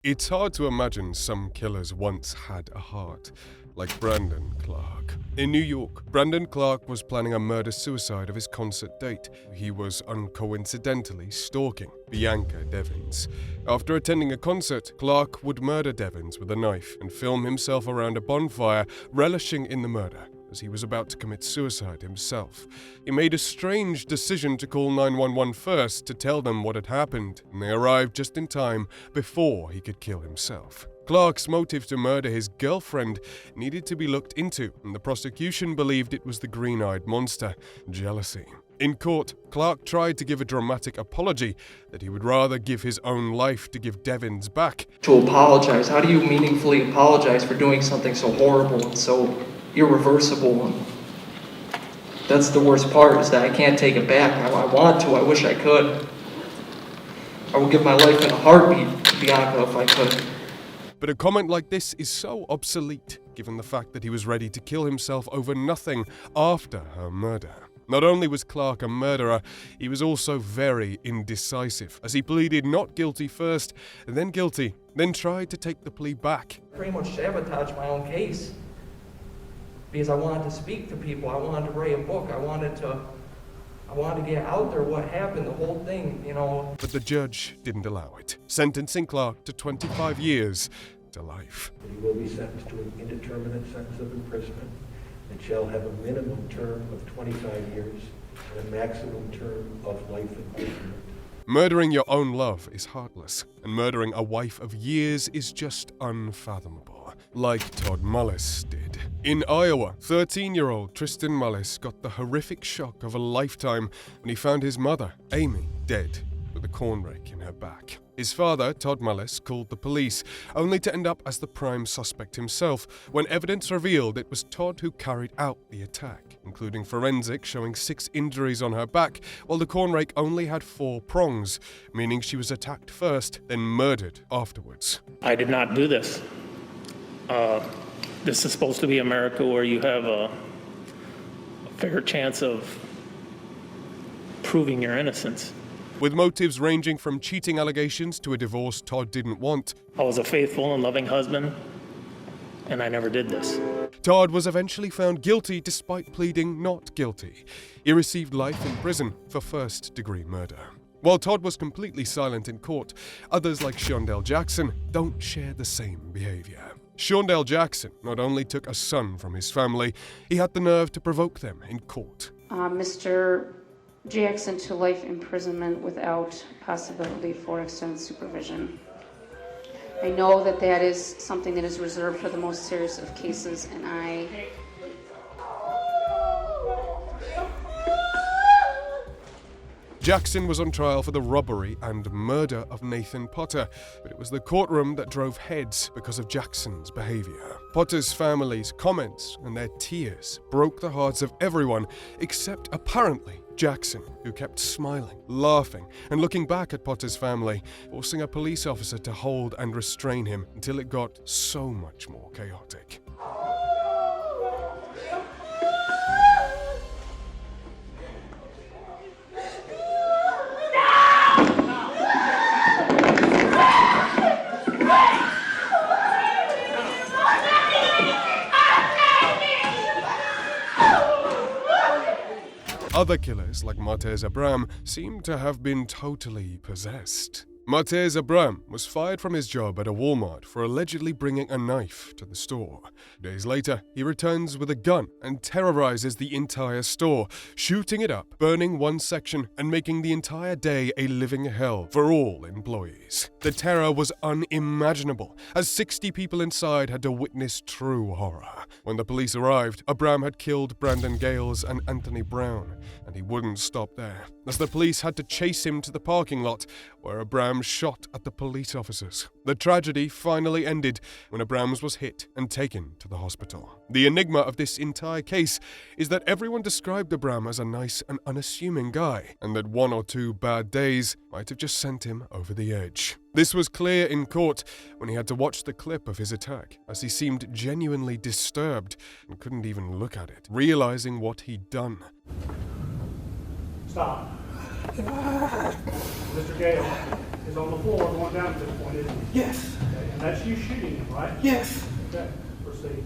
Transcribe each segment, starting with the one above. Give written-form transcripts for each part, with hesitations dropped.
It's hard to imagine some killers once had a heart, like Brandon Clark. In New York, Brandon Clark was planning a murder-suicide of his concert date. He was uncoincidentally stalking Bianca Devins. After attending a concert, Clark would murder Devins with a knife and film himself around a bonfire, relishing in the murder, as he was about to commit suicide himself. He made a strange decision to call 911 first to tell them what had happened, and they arrived just in time before he could kill himself. Clark's motive to murder his girlfriend needed to be looked into, and the prosecution believed it was the green-eyed monster, jealousy. In court, Clark tried to give a dramatic apology that he would rather give his own life to give Devins back. To apologize, how do you meaningfully apologize for doing something so horrible and so irreversible? And that's the worst part, is that I can't take it back. I want to, I wish I could. I would give my life in a heartbeat to Bianca if I could. But a comment like this is so obsolete, given the fact that he was ready to kill himself over nothing after her murder. Not only was Clark a murderer, he was also very indecisive, as he pleaded not guilty first, and then guilty, then tried to take the plea back. Pretty much sabotaged my own case, because I wanted to speak to people, I wanted to write a book, I wanted to get out there what happened, the whole thing, you know. But the judge didn't allow it, sentencing Clark to 25 years to life. He will be sentenced to an indeterminate sentence of imprisonment and shall have a minimum term of 25 years and a maximum term of life imprisonment. Murdering your own love is heartless, and murdering a wife of years is just unfathomable, like Todd Mullis did. In Iowa, 13-year-old Tristan Mullis got the horrific shock of a lifetime when he found his mother, Amy, dead with a corn rake in her back. His father, Todd Mullis, called the police, only to end up as the prime suspect himself, when evidence revealed it was Todd who carried out the attack, including forensics showing 6 injuries on her back, while the corn rake only had 4 prongs, meaning she was attacked first, then murdered afterwards. I did not do this. This is supposed to be America, where you have a fair chance of proving your innocence. With motives ranging from cheating allegations to a divorce Todd didn't want, I was a faithful and loving husband, and I never did this. Todd was eventually found guilty despite pleading not guilty. He received life in prison for first-degree murder. While Todd was completely silent in court, others like Shondell Jackson don't share the same behavior. Shondell Jackson not only took a son from his family, he had the nerve to provoke them in court. Mr. Jackson to life imprisonment without possibility for extended supervision. I know that that is something that is reserved for the most serious of cases, and Jackson was on trial for the robbery and murder of Nathan Potter, but it was the courtroom that drove heads because of Jackson's behavior. Potter's family's comments and their tears broke the hearts of everyone except, apparently, Jackson, who kept smiling, laughing, and looking back at Potter's family, forcing a police officer to hold and restrain him until it got so much more chaotic. Other killers, like MARTEZ ABRAM, seem to have been totally possessed. MARTEZ ABRAM was fired from his job at a Walmart for allegedly bringing a knife to the store. Days later, he returns with a gun and terrorizes the entire store, shooting it up, burning one section, and making the entire day a living hell for all employees. The terror was unimaginable, as 60 people inside had to witness true horror. When the police arrived, ABRAM had killed Brandon Gales and Anthony Brown, and he wouldn't stop there, as the police had to chase him to the parking lot, where ABRAM shot at the police officers. The tragedy finally ended when ABRAM was hit and taken to the hospital. The enigma of this entire case is that everyone described ABRAM as a nice and unassuming guy, and that 1 or 2 bad days might have just sent him over the edge. This was clear in court when he had to watch the clip of his attack, as he seemed genuinely disturbed and couldn't even look at it, realizing what he'd done. Stop. Mr. Gale is on the floor going down to this point, isn't he? Yes. That's you shooting him, right? Yes. Okay, proceed.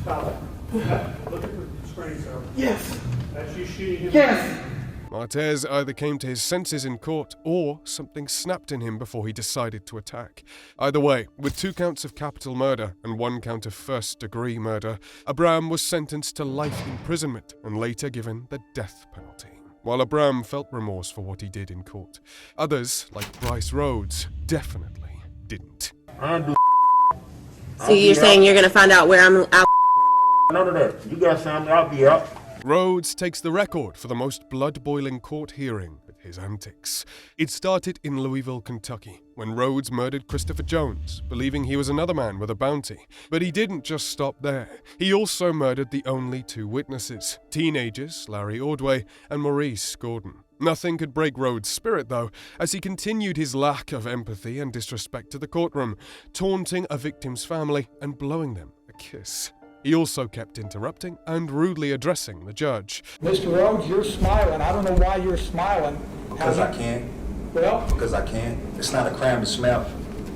Stop it. Okay, look at the screen, sir. Yes. That's you shooting him. Yes. MARTEZ either came to his senses in court or something snapped in him before he decided to attack. Either way, with 2 counts of capital murder and 1 count of first-degree murder, ABRAM was sentenced to life imprisonment and later given the death penalty. While ABRAM felt remorse for what he did in court, others, like BRICE RHODES, definitely didn't. So you're saying you're going to find out where I'm out? None of that. You got something, I'll be out. RHODES takes the record for the most blood-boiling court hearing with his antics. It started in Louisville, Kentucky, when RHODES murdered Christopher Jones, believing he was another man with a bounty. But he didn't just stop there. He also murdered the only 2 witnesses, teenagers Larry Ordway and Maurice Gordon. Nothing could break RHODES' spirit, though, as he continued his lack of empathy and disrespect to the courtroom, taunting a victim's family and blowing them a kiss. He also kept interrupting and rudely addressing the judge. Mr. Rhodes, you're smiling. I don't know why you're smiling. Because I can. Well? Because I can. It's not a crime to smile.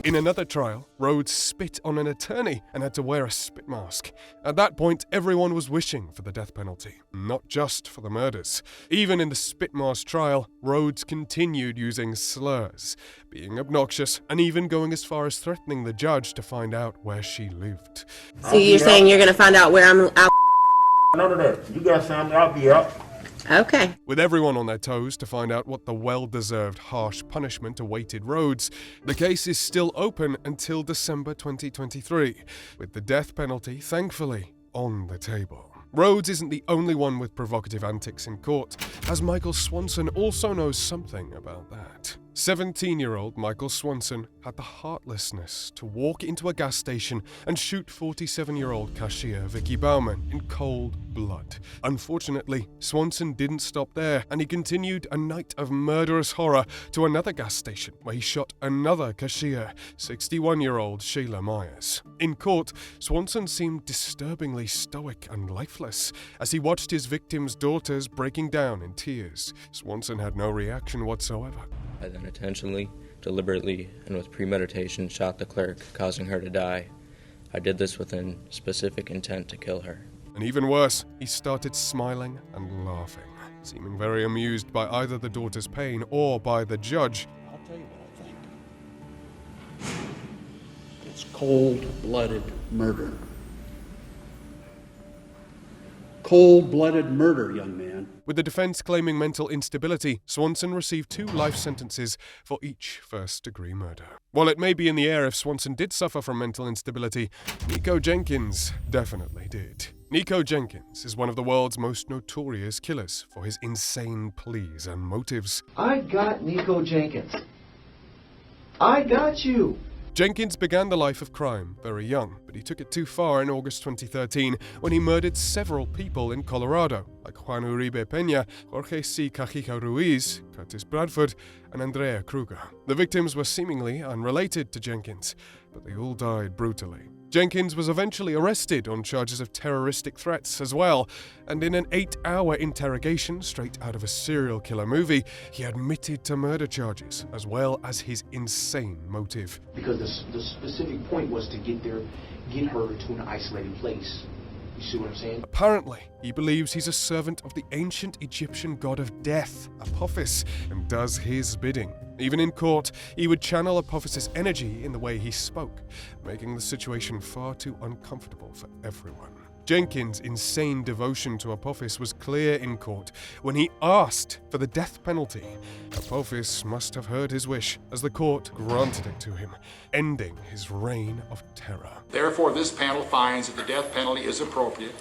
In another trial, RHODES spit on an attorney and had to wear a spit mask. At that point, everyone was wishing for the death penalty, not just for the murders. Even in the spit mask trial, RHODES continued using slurs, being obnoxious, and even going as far as threatening the judge to find out where she lived. So you're saying you're going to find out where I'm out? None of that. You got something, I'll be out. Okay. With everyone on their toes to find out what the well-deserved harsh punishment awaited RHODES, the case is still open until December 2023, with the death penalty, thankfully, on the table. RHODES isn't the only one with provocative antics in court, as Michael Swanson also knows something about that. 17-year-old Michael Swanson had the heartlessness to walk into a gas station and shoot 47-year-old cashier Vicky Bauman in cold blood. Unfortunately, Swanson didn't stop there, and he continued a night of murderous horror to another gas station where he shot another cashier, 61-year-old Sheila Myers. In court, Swanson seemed disturbingly stoic and lifeless as he watched his victim's daughters breaking down in tears. Swanson had no reaction whatsoever. I then intentionally, deliberately, and with premeditation shot the clerk, causing her to die. I did this with a specific intent to kill her. And even worse, he started smiling and laughing, seeming very amused by either the daughter's pain or by the judge. I'll tell you what I think. It's cold-blooded murder. Cold-blooded murder, young man. With the defense claiming mental instability, Swanson received 2 life sentences for each first-degree murder. While it may be in the air if Swanson did suffer from mental instability, Nico Jenkins definitely did. Nico Jenkins is one of the world's most notorious killers for his insane pleas and motives. I got Nico Jenkins. I got you. Jenkins began the life of crime very young, but he took it too far in August 2013 when he murdered several people in Colorado, like Juan Uribe Peña, Jorge C. Cajica Ruiz, Curtis Bradford, and Andrea Kruger. The victims were seemingly unrelated to Jenkins, but they all died brutally. Jenkins was eventually arrested on charges of terroristic threats as well, and in an 8-hour interrogation straight out of a serial killer movie, he admitted to murder charges as well as his insane motive. Because the specific point was to get her to an isolated place. You see what I'm saying? Apparently, he believes he's a servant of the ancient Egyptian god of death, APOPHIS, and does his bidding. Even in court, he would channel APOPHIS' energy in the way he spoke, making the situation far too uncomfortable for everyone. Jenkins' insane devotion to APOPHIS was clear in court when he asked for the death penalty. APOPHIS must have heard his wish, as the court granted it to him, ending his reign of terror. Therefore, this panel finds that the death penalty is appropriate,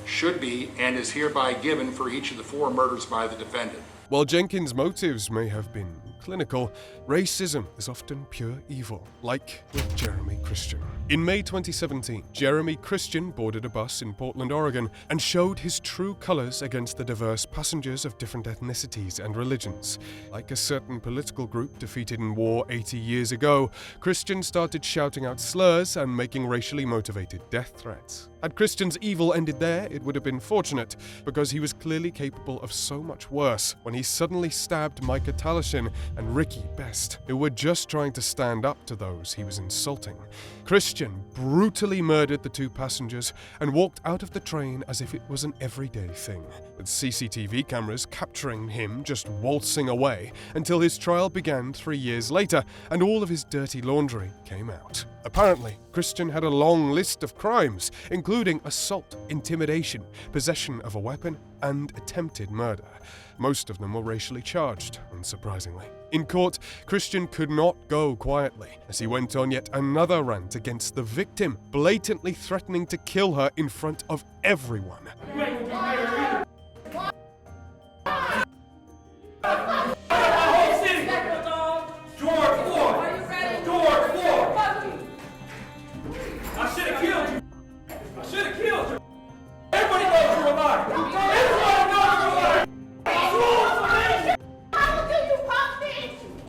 should be, and is hereby given for each of the 4 murders by the defendant. While Jenkins' motives may have been clinical, racism is often pure evil, like with Jeremy Christian. In May 2017, Jeremy Christian boarded a bus in Portland, Oregon, and showed his true colors against the diverse passengers of different ethnicities and religions. Like a certain political group defeated in war 80 years ago, Christian started shouting out slurs and making racially motivated death threats. Had Christian's evil ended there, it would have been fortunate, because he was clearly capable of so much worse when he suddenly stabbed Micah Talishin and Ricky Best, who were just trying to stand up to those he was insulting. Christian brutally murdered the two passengers and walked out of the train as if it was an everyday thing, with CCTV cameras capturing him just waltzing away until his trial began 3 years later and all of his dirty laundry came out. Apparently, Christian had a long list of crimes, including assault, intimidation, possession of a weapon, and attempted murder. Most of them were racially charged, unsurprisingly. In court, Christian could not go quietly, as he went on yet another rant against the victim, blatantly threatening to kill her in front of everyone.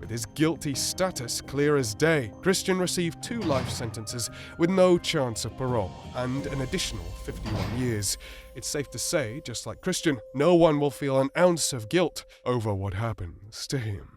His guilty status clear as day, Christian received 2 life sentences with no chance of parole and an additional 51 years. It's safe to say, just like Christian, no one will feel an ounce of guilt over what happens to him.